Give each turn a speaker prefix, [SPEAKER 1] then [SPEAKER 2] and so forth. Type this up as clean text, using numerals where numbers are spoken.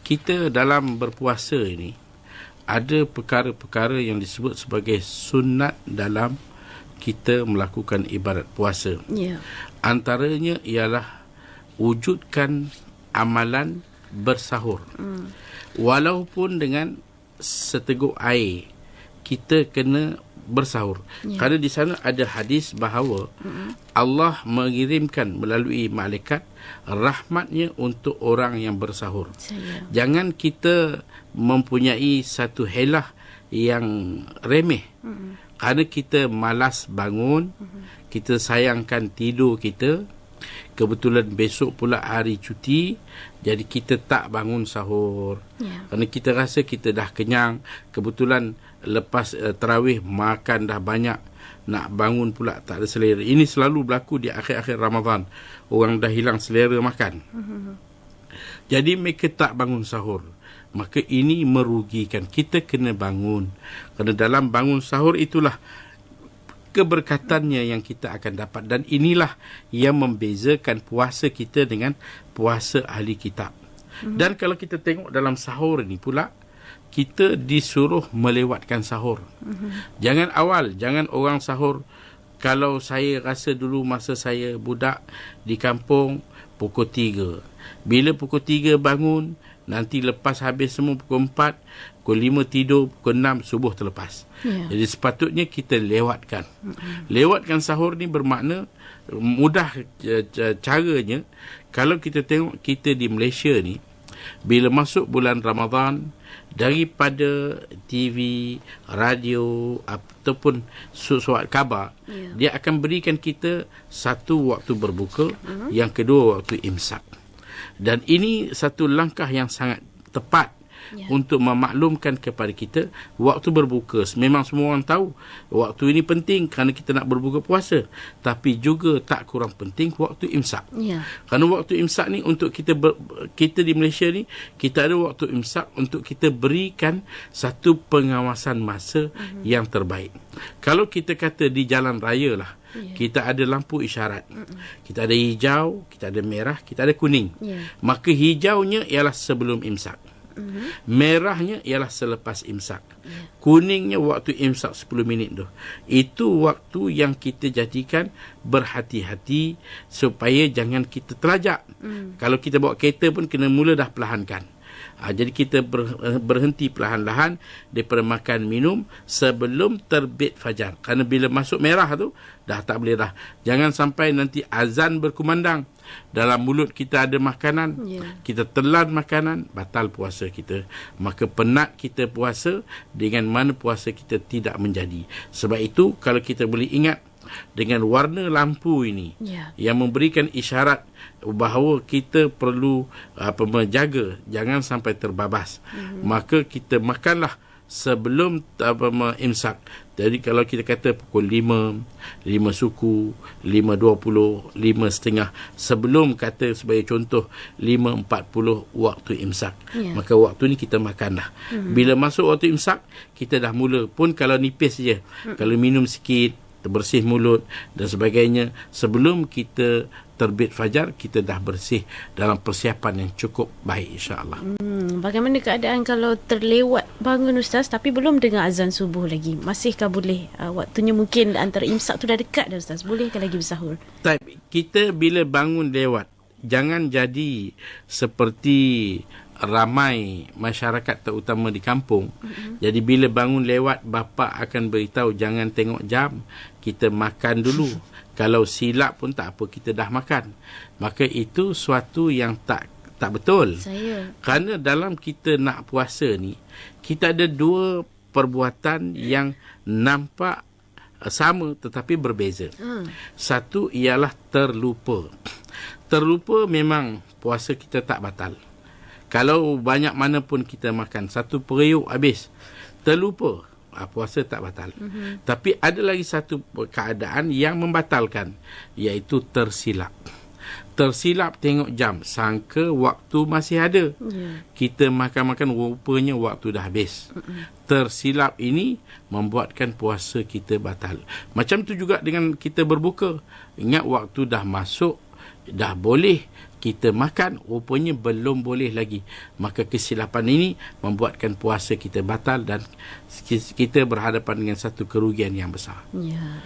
[SPEAKER 1] kita dalam berpuasa ini ada perkara-perkara yang disebut sebagai sunat dalam kita melakukan ibadat puasa. Antaranya ialah wujudkan amalan bersahur. Walaupun dengan seteguk air, kita kena bersahur. Kerana di sana ada hadis bahawa Allah mengirimkan melalui malaikat rahmatnya untuk orang yang bersahur. Jangan kita mempunyai satu helah yang remeh. Kerana kita malas bangun, kita sayangkan tidur kita, kebetulan besok pula hari cuti, jadi kita tak bangun sahur. Kerana kita rasa kita dah kenyang, kebetulan lepas tarawih makan dah banyak, nak bangun pula tak ada selera. Ini selalu berlaku di akhir-akhir Ramadan. Orang dah hilang selera makan. Jadi mereka tak bangun sahur. Maka ini merugikan. Kita kena bangun. Kerana dalam bangun sahur itulah keberkatannya yang kita akan dapat. Dan inilah yang membezakan puasa kita dengan puasa ahli kitab. Dan kalau kita tengok dalam sahur ini pula, kita disuruh melewatkan sahur. Jangan awal, jangan orang sahur. Kalau saya rasa dulu masa saya budak di kampung, pukul 3. Bila pukul 3 bangun, nanti lepas habis semua pukul 4, pukul 5 tidur, pukul 6 subuh terlepas. Jadi sepatutnya kita lewatkan. Lewatkan sahur ni bermakna mudah caranya. Kalau kita tengok kita di Malaysia ni, bila masuk bulan Ramadan, daripada TV, radio ataupun surat khabar, dia akan berikan kita satu waktu berbuka, yang kedua waktu imsak. Dan ini satu langkah yang sangat tepat untuk memaklumkan kepada kita waktu berbuka. Memang semua orang tahu waktu ini penting kerana kita nak berbuka puasa, tapi juga tak kurang penting waktu imsak. Kerana waktu imsak ni untuk kita di Malaysia ni, kita ada waktu imsak untuk kita berikan satu pengawasan masa yang terbaik. Kalau kita kata di jalan raya lah, kita ada lampu isyarat. Kita ada hijau, kita ada merah, kita ada kuning. Maka hijaunya ialah sebelum imsak. Merahnya ialah selepas imsak. Kuningnya waktu imsak 10 minit tu. Itu waktu yang kita jadikan berhati-hati supaya jangan kita terlajak. Kalau kita bawa kereta pun kena mula dah perlahankan. Jadi kita berhenti perlahan-lahan daripada makan minum sebelum terbit fajar. Kerana bila masuk merah tu dah tak boleh dah. Jangan sampai nanti azan berkumandang, dalam mulut kita ada makanan, kita telan makanan, batal puasa kita. Maka penat kita puasa dengan mana puasa kita tidak menjadi. Sebab itu kalau kita boleh ingat dengan warna lampu ini yang memberikan isyarat bahawa kita perlu menjaga jangan sampai terbabas. Maka kita makanlah sebelum imsak. Jadi kalau kita kata pukul 5, 5 suku, 5.20, 5.30, sebelum kata sebagai contoh 5.40 waktu imsak, maka waktu ni kita makanlah. Bila masuk waktu imsak, kita dah mula pun kalau nipis je, kalau minum sikit, bersih mulut dan sebagainya, sebelum kita terbit fajar, kita dah bersih dalam persiapan yang cukup baik, insya-Allah.
[SPEAKER 2] Bagaimana keadaan kalau terlewat bangun Ustaz tapi belum dengar azan subuh lagi? Masihkah boleh? Waktunya mungkin antara imsak tu dah dekat dah Ustaz. Bolehkah lagi bersahur?
[SPEAKER 1] Kita bila bangun lewat, jangan jadi seperti ramai masyarakat terutama di kampung. Jadi bila bangun lewat, bapa akan beritahu jangan tengok jam, kita makan dulu. Kalau silap pun tak apa, kita dah makan. Maka itu suatu yang tak betul. Kerana dalam kita nak puasa ni, kita ada dua perbuatan yang nampak sama tetapi berbeza. Satu ialah terlupa. Terlupa memang puasa kita tak batal. Kalau banyak mana pun kita makan, satu periuk habis, terlupa, puasa tak batal. Tapi ada lagi satu keadaan yang membatalkan, iaitu tersilap. Tersilap tengok jam, sangka waktu masih ada. Kita makan-makan, rupanya waktu dah habis. Tersilap ini membuatkan puasa kita batal. Macam tu juga dengan kita berbuka. Ingat waktu dah masuk, dah boleh kita makan, rupanya belum boleh lagi. Maka kesilapan ini membuatkan puasa kita batal dan kita berhadapan dengan satu kerugian yang besar.
[SPEAKER 2] Ya.